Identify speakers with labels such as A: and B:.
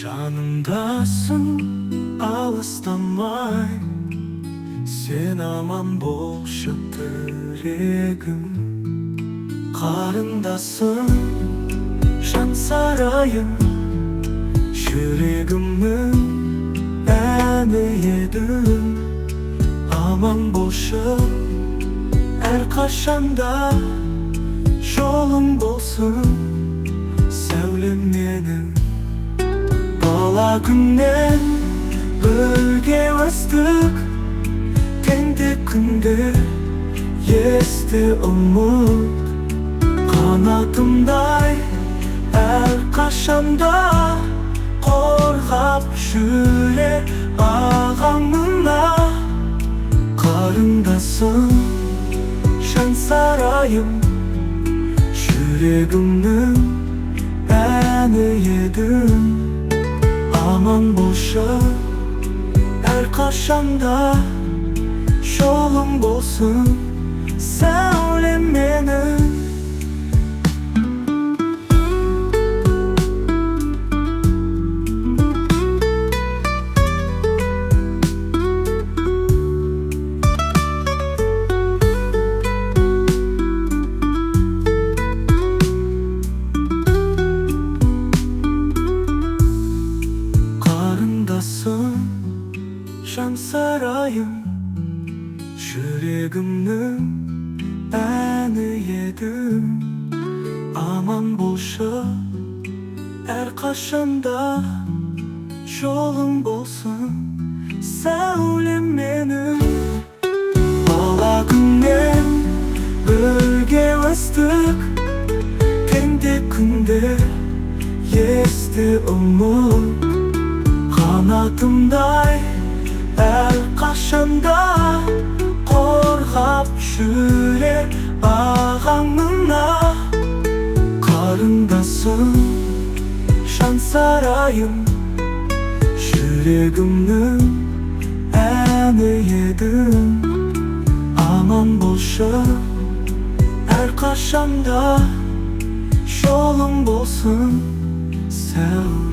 A: Жанымдасың, алыстамай, сен аман болшы тірегім. Қарындасым, жан сарайым, жүрегімнің әні едің. Аман болшы әрқашанда, жолың болсын сәулем менің. Бала күннен бірге өстік, теңде күнде есте ұмыт. Қанатымдай әрқашанда қорғап жүре ағаңына. Қарындасым, жан сарайым, жүрегімнің әні едің. Аман болшы әрқашанда, жолың болсын сәулем менің. Жан сарайым, жүрегімнің әні едің. Аман болшы әрқашанда, жолың болсын сәулем менің. Бала күннен бірге өстік, теңде күнде есте ұмыт. Қанатымдай әрқашанда қорғап жүре ағаңына. Қарындасым, жан сарайым, жүрегімнің әні едің. Аман болшы әрқашанда, жолың болсын сәулем.